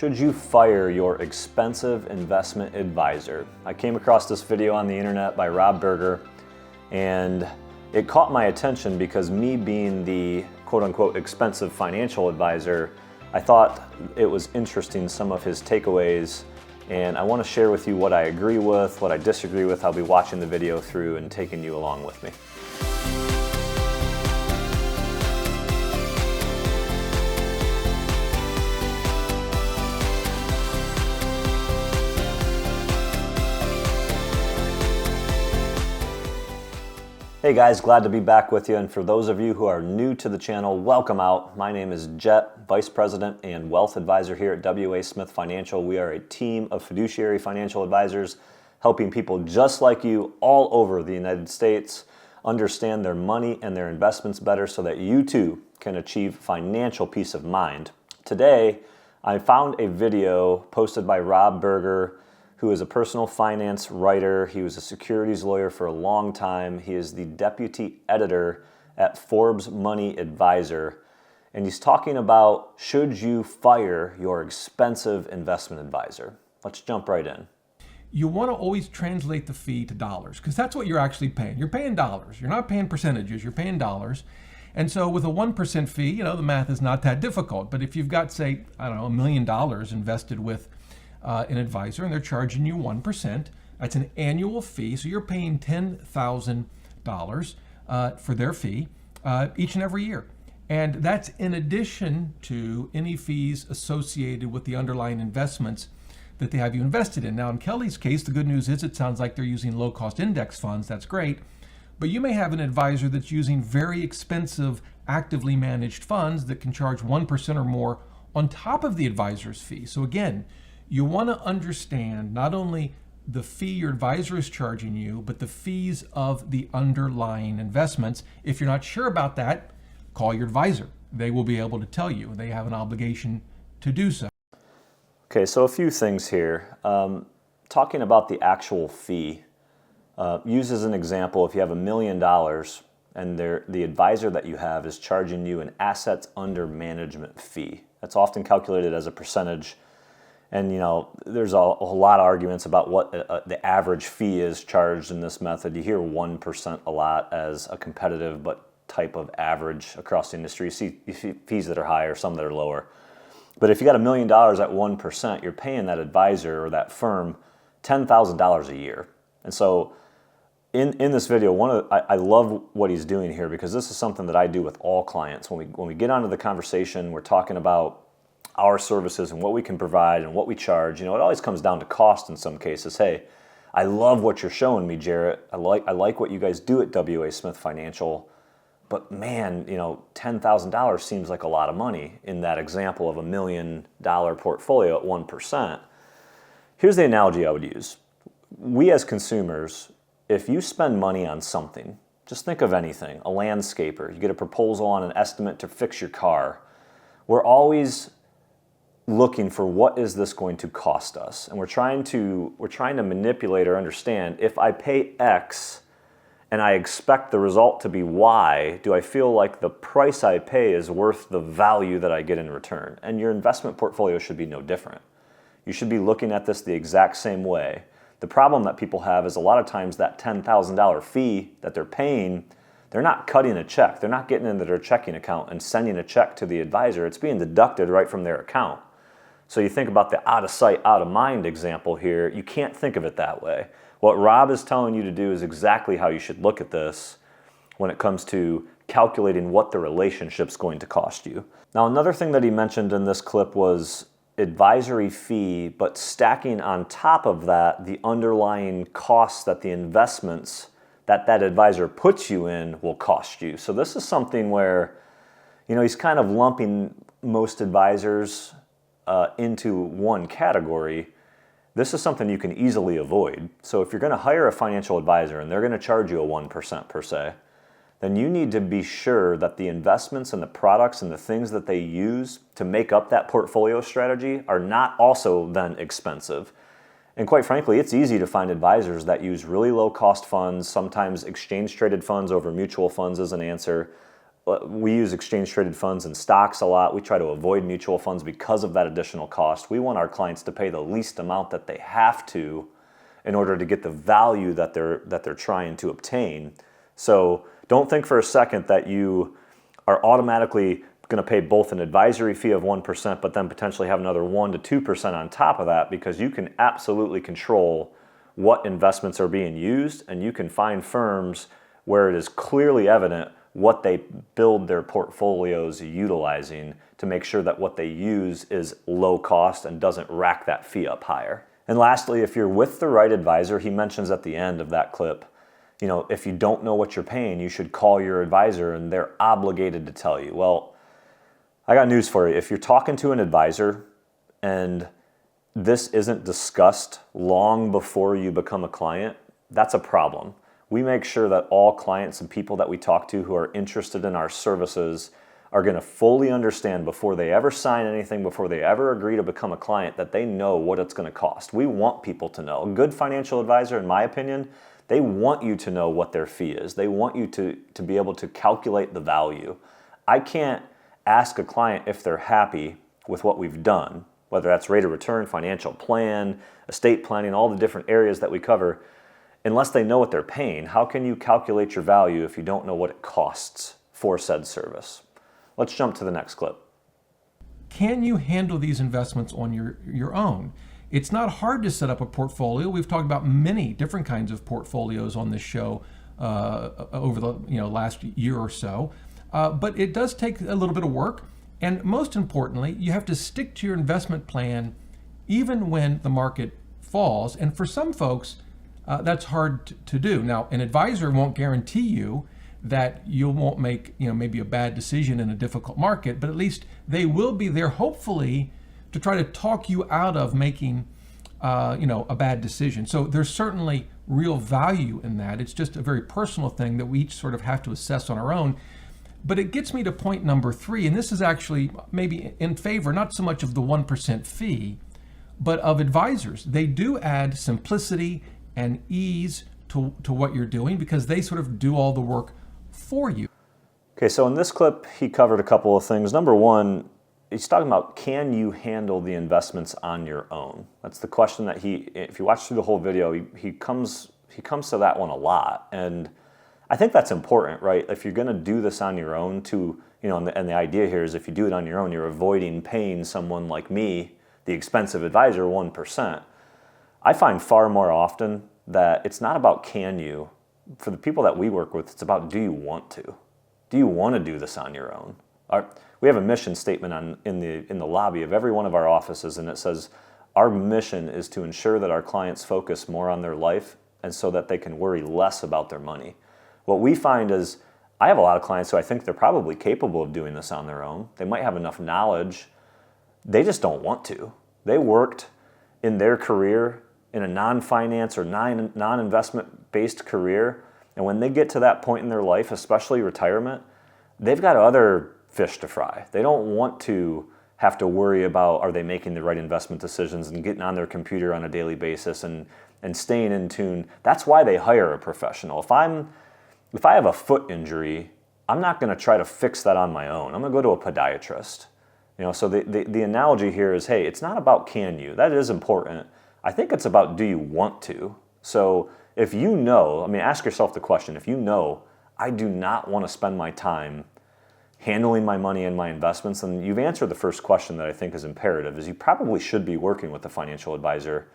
Should you fire your expensive investment advisor? I came across this video on the internet by Rob Berger, and it caught my attention because me being the quote-unquote expensive financial advisor, I thought it was interesting, some of his takeaways, and I want to share with you what I agree with, what I disagree with. I'll be watching the video through and taking you along with me. Hey guys, glad to be back with you, and for those of you who are new to the channel, welcome out. My name is Jet, Vice President and Wealth Advisor here at W.A. Smith Financial. We are a team of fiduciary financial advisors helping people just like you all over the United States understand their money and their investments better so that you too can achieve financial peace of mind. Today, I found a video posted by Rob Berger, who is a personal finance writer. He was a securities lawyer for a long time. He is the deputy editor at Forbes Money Advisor. And he's talking about, should you fire your expensive investment advisor? Let's jump right in. You want to always translate the fee to dollars because that's what you're actually paying. You're paying dollars. You're not paying percentages. You're paying dollars. And so with a 1% fee, the math is not that difficult. But if you've got, say, $1 million invested with an advisor and they're charging you 1%, that's an annual fee. So you're paying $10,000 for their fee each and every year. And that's in addition to any fees associated with the underlying investments that they have you invested in. Now in Kelly's case, the good news is it sounds like they're using low cost index funds. That's great. But you may have an advisor that's using very expensive, actively managed funds that can charge 1% or more on top of the advisor's fee. So again, you want to understand not only the fee your advisor is charging you, but the fees of the underlying investments. If you're not sure about that, call your advisor. They will be able to tell you. They have an obligation to do so. Okay, so a few things here. Talking about the actual fee, use as an example, if you have $1 million and the advisor that you have is charging you an assets under management fee. That's often calculated as a percentage. And there's a lot of arguments about what the average fee is charged in this method. You hear 1% a lot as a competitive but type of average across the industry. You see fees that are higher, some that are lower. But if you got $1 million at 1%, you're paying that advisor or that firm $10,000 a year. And so in this video, I love what he's doing here because this is something that I do with all clients. When we get onto the conversation, we're talking about our services and what we can provide and what we charge. It always comes down to cost in some cases. Hey, I love what you're showing me, Jarrett. I like what you guys do at W.A. Smith Financial, but man, $10,000 seems like a lot of money in that example of $1 million portfolio at 1%. Here's the analogy I would use. We as consumers, if you spend money on something, just think of anything, a landscaper, you get a proposal on an estimate to fix your car, we're always looking for what is this going to cost us, and we're trying to manipulate or understand, if I pay X and I expect the result to be Y, do I feel like the price I pay is worth the value that I get in return? And your investment portfolio should be no different. You should be looking at this the exact same way. The problem that people have is a lot of times that $10,000 fee that they're paying, they're not cutting a check. They're not getting into their checking account and sending a check to the advisor. It's being deducted right from their account. So you think about the out of sight, out of mind example here, you can't think of it that way. What Rob is telling you to do is exactly how you should look at this when it comes to calculating what the relationship's going to cost you. Now, another thing that he mentioned in this clip was advisory fee, but stacking on top of that the underlying costs that the investments that advisor puts you in will cost you. So this is something where, he's kind of lumping most advisors into one category. This is something you can easily avoid. So if you're going to hire a financial advisor and they're going to charge you a 1% per se, then you need to be sure that the investments and the products and the things that they use to make up that portfolio strategy are not also then expensive. And quite frankly, it's easy to find advisors that use really low cost funds, sometimes exchange traded funds over mutual funds as an answer. we use exchange traded funds and stocks a lot. We try to avoid mutual funds because of that additional cost. We want our clients to pay the least amount that they have to in order to get the value that they're trying to obtain. So don't think for a second that you are automatically going to pay both an advisory fee of 1%, but then potentially have another 1 to 2% on top of that, because you can absolutely control what investments are being used, and you can find firms where it is clearly evident what they build their portfolios utilizing to make sure that what they use is low cost and doesn't rack that fee up higher. And lastly, if you're with the right advisor, he mentions at the end of that clip, if you don't know what you're paying, you should call your advisor and they're obligated to tell you. Well, I got news for you. If you're talking to an advisor and this isn't discussed long before you become a client, that's a problem. We make sure that all clients and people that we talk to who are interested in our services are going to fully understand before they ever sign anything, before they ever agree to become a client, that they know what it's going to cost. We want people to know. A good financial advisor, in my opinion, they want you to know what their fee is. They want you to be able to calculate the value. I can't ask a client if they're happy with what we've done, whether that's rate of return, financial plan, estate planning, all the different areas that we cover, unless they know what they're paying. How can you calculate your value if you don't know what it costs for said service? Let's jump to the next clip. Can you handle these investments on your own? It's not hard to set up a portfolio. We've talked about many different kinds of portfolios on this show over the last year or so, but it does take a little bit of work. And most importantly, you have to stick to your investment plan even when the market falls. And for some folks, that's hard to do. Now, an advisor won't guarantee you that you won't make maybe a bad decision in a difficult market, but at least they will be there, hopefully, to try to talk you out of making a bad decision. So there's certainly real value in that. It's just a very personal thing that we each sort of have to assess on our own. But it gets me to point number 3, and this is actually maybe in favor not so much of the 1% fee, but of advisors. They do add simplicity and ease to what you're doing because they sort of do all the work for you. Okay, so in this clip, he covered a couple of things. Number one, he's talking about, can you handle the investments on your own? That's the question that if you watch through the whole video, he comes to that one a lot. And I think that's important, right? If you're going to do this on your own, and the idea here is if you do it on your own, you're avoiding paying someone like me, the expensive advisor, 1%. I find far more often that it's not about can you. For the people that we work with, it's about do you want to? Do you want to do this on your own? We have a mission statement in the lobby of every one of our offices, and it says, our mission is to ensure that our clients focus more on their life and so that they can worry less about their money. What we find is, I have a lot of clients who I think they're probably capable of doing this on their own. They might have enough knowledge. They just don't want to. They worked in their career in a non-finance or non-investment based career, and when they get to that point in their life, especially retirement, they've got other fish to fry. They don't want to have to worry about, are they making the right investment decisions and getting on their computer on a daily basis and staying in tune. That's why they hire a professional. If I have a foot injury, I'm not going to try to fix that on my own. I'm going to go to a podiatrist. So the analogy here is, hey, it's not about can you. That is important. I think it's about do you want to. So if ask yourself the question, if I do not want to spend my time handling my money and my investments, then you've answered the first question that I think is imperative, is you probably should be working with a financial advisor.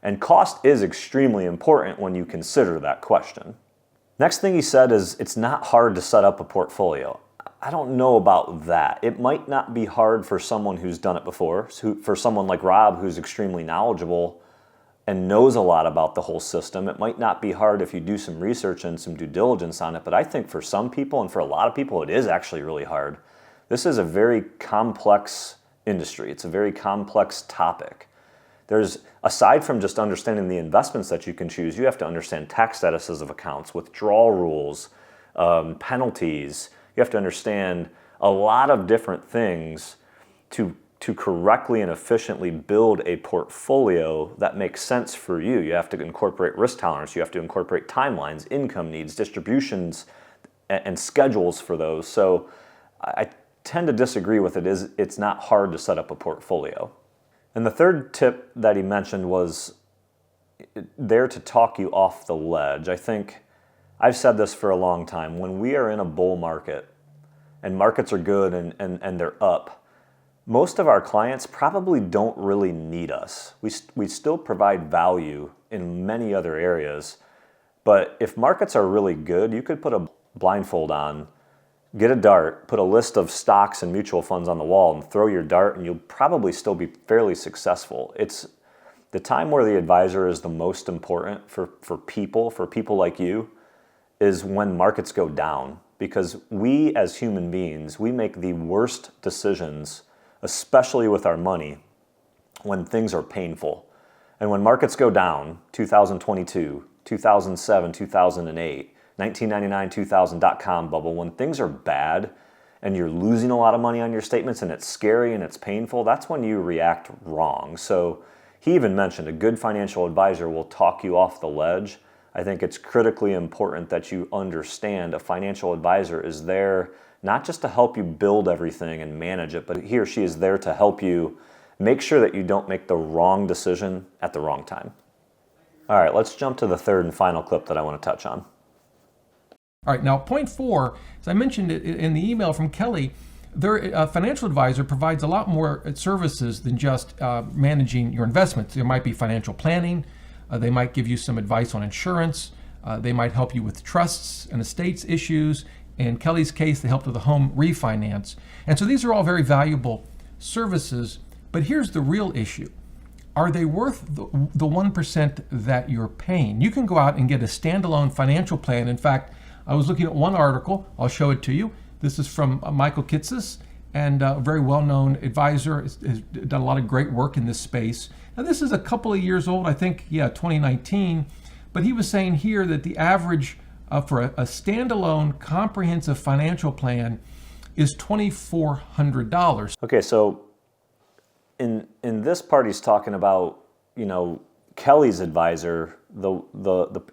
And cost is extremely important when you consider that question. Next thing he said is, it's not hard to set up a portfolio. I don't know about that. It might not be hard for someone who's done it before, for someone like Rob who's extremely knowledgeable and knows a lot about the whole system. It might not be hard if you do some research and some due diligence on it, but I think for some people and for a lot of people, it is actually really hard. This is a very complex industry. It's a very complex topic. Aside from just understanding the investments that you can choose, you have to understand tax statuses of accounts, withdrawal rules, penalties. You have to understand a lot of different things to correctly and efficiently build a portfolio that makes sense for you. You have to incorporate risk tolerance. You have to incorporate timelines, income needs, distributions. and schedules for those. So I tend to disagree with it. It's not hard to set up a portfolio. And the third tip that he mentioned was there to talk you off the ledge. I think I've said this for a long time. When we are in a bull market and markets are good and they're up, most of our clients probably don't really need us. We still provide value in many other areas, but if markets are really good, you could put a blindfold on, get a dart, put a list of stocks and mutual funds on the wall and throw your dart, and you'll probably still be fairly successful. It's the time where the advisor is the most important for people like you is when markets go down, because we as human beings, we make the worst decisions, especially with our money, when things are painful. And when markets go down, 2022, 2007, 2008, 1999, 2000 dot-com bubble, when things are bad and you're losing a lot of money on your statements and it's scary and it's painful, that's when you react wrong. So he even mentioned a good financial advisor will talk you off the ledge. I think it's critically important that you understand a financial advisor is there not just to help you build everything and manage it, but he or she is there to help you make sure that you don't make the wrong decision at the wrong time. All right, let's jump to the third and final clip that I want to touch on. All right, now point 4, as I mentioned it in the email from Kelly, their financial advisor provides a lot more services than just managing your investments. There might be financial planning. They might give you some advice on insurance. They might help you with trusts and estates issues. In Kelly's case, they helped with a home refinance. And so these are all very valuable services. But here's the real issue. Are they worth the 1% that you're paying? You can go out and get a standalone financial plan. In fact, I was looking at one article. I'll show it to you. This is from Michael Kitces, and a very well-known advisor, has done a lot of great work in this space. Now, this is a couple of years old, I think, 2019. But he was saying here that the average for a standalone comprehensive financial plan is $2,400. Okay, so in this part, he's talking about, Kelly's advisor.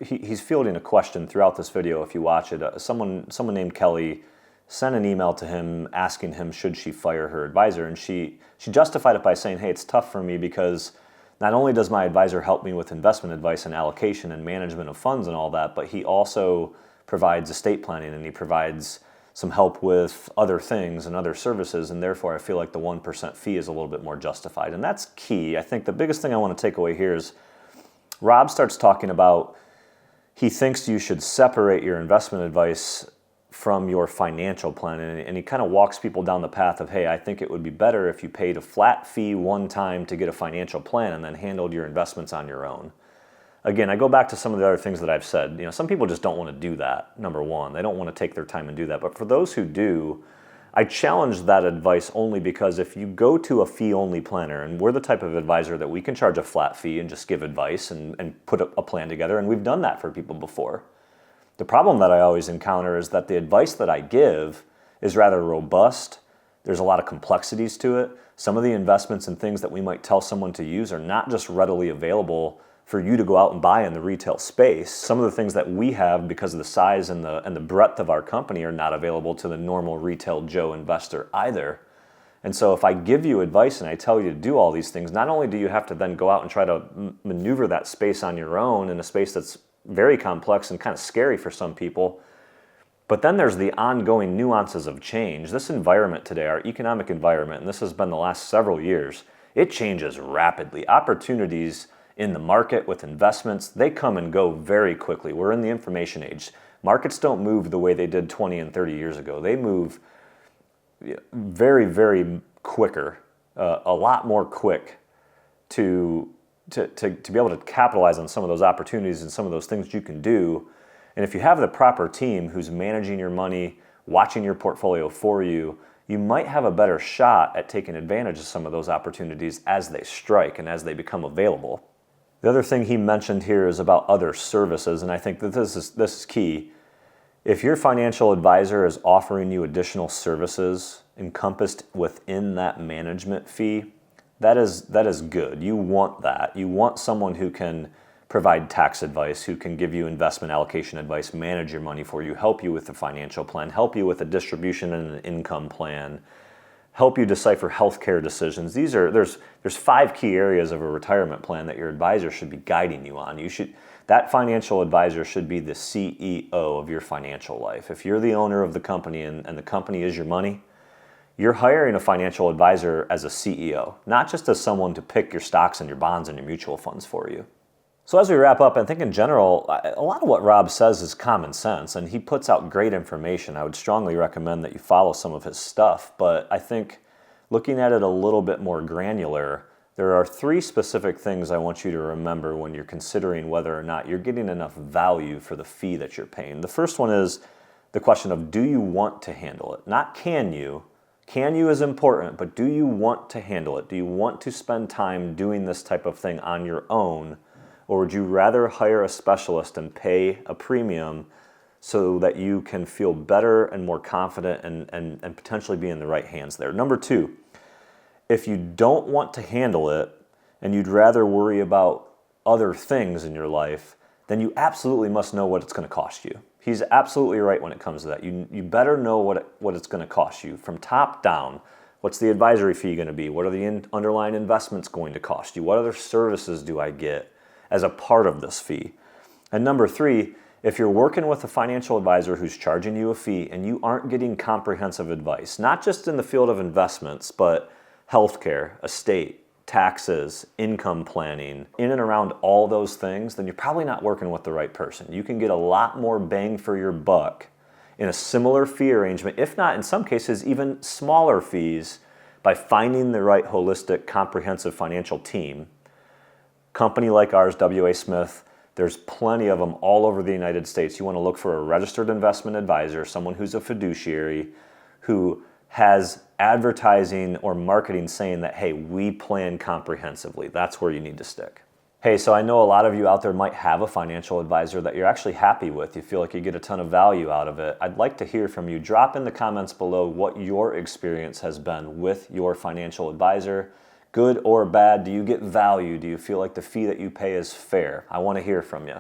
He's fielding a question throughout this video. If you watch it, someone named Kelly sent an email to him asking him should she fire her advisor, and she justified it by saying, hey, it's tough for me because not only does my advisor help me with investment advice and allocation and management of funds and all that, but he also provides estate planning and he provides some help with other things and other services, and therefore I feel like the 1% fee is a little bit more justified. And that's key. I think the biggest thing I want to take away here is Rob starts talking about he thinks you should separate your investment advice from your financial plan, and he kind of walks people down the path of, hey, I think it would be better if you paid a flat fee one time to get a financial plan and then handled your investments on your own. Again, I go back to some of the other things that I've said. Some people just don't want to do that, number one. They don't want to take their time and do that. But for those who do, I challenge that advice only because if you go to a fee-only planner, and we're the type of advisor that we can charge a flat fee and just give advice and put a plan together, and we've done that for people before. The problem that I always encounter is that the advice that I give is rather robust. There's a lot of complexities to it. Some of the investments and things that we might tell someone to use are not just readily available for you to go out and buy in the retail space. Some of the things that we have, because of the size and the breadth of our company, are not available to the normal retail Joe investor either. And so if I give you advice and I tell you to do all these things, not only do you have to then go out and try to maneuver that space on your own in a space that's very complex and kind of scary for some people, but then there's the ongoing nuances of change. This environment today, our economic environment, and this has been the last several years, it changes rapidly. Opportunities in the market with investments, they come and go very quickly. We're in the information age. Markets don't move the way they did 20 and 30 years ago. They move very, very quicker, a lot more quick to be able to capitalize on some of those opportunities and some of those things you can do. And if you have the proper team who's managing your money, watching your portfolio for you, you might have a better shot at taking advantage of some of those opportunities as they strike and as they become available. The other thing he mentioned here is about other services, and I think that this is key. If your financial advisor is offering you additional services encompassed within that management fee, that is good. You want that. You want someone who can provide tax advice, who can give you investment allocation advice, manage your money for you, help you with the financial plan, help you with a distribution and an income plan, help you decipher healthcare decisions. There's 5 key areas of a retirement plan that your advisor should be guiding you on. That financial advisor should be the CEO of your financial life. If you're the owner of the company and the company is your money, you're hiring a financial advisor as a CEO, not just as someone to pick your stocks and your bonds and your mutual funds for you. So as we wrap up, I think in general, a lot of what Rob says is common sense, and he puts out great information. I would strongly recommend that you follow some of his stuff, but I think looking at it a little bit more granular, there are 3 specific things I want you to remember when you're considering whether or not you're getting enough value for the fee that you're paying. The first one is the question of, do you want to handle it? Not can you. Can you is important, but do you want to handle it? Do you want to spend time doing this type of thing on your own? Or would you rather hire a specialist and pay a premium so that you can feel better and more confident and potentially be in the right hands there? Number 2, if you don't want to handle it and you'd rather worry about other things in your life, then you absolutely must know what it's going to cost you. He's absolutely right when it comes to that. You better know what it's going to cost you from top down. What's the advisory fee going to be? What are the underlying investments going to cost you? What other services do I get as a part of this fee? And number 3, if you're working with a financial advisor who's charging you a fee and you aren't getting comprehensive advice, not just in the field of investments, but healthcare, estate, taxes, income planning, in and around all those things, then you're probably not working with the right person. You can get a lot more bang for your buck in a similar fee arrangement, if not in some cases even smaller fees, by finding the right holistic, comprehensive financial team. Company like ours, W.A. Smith, there's plenty of them all over the United States. You want to look for a registered investment advisor, someone who's a fiduciary, who has advertising or marketing saying that, hey, we plan comprehensively. That's where you need to stick. Hey, so I know a lot of you out there might have a financial advisor that you're actually happy with. You feel like you get a ton of value out of it. I'd like to hear from you. Drop in the comments below what your experience has been with your financial advisor. Good or bad, do you get value? Do you feel like the fee that you pay is fair? I want to hear from you.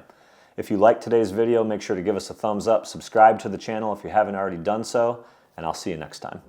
If you liked today's video, make sure to give us a thumbs up, subscribe to the channel if you haven't already done so, and I'll see you next time.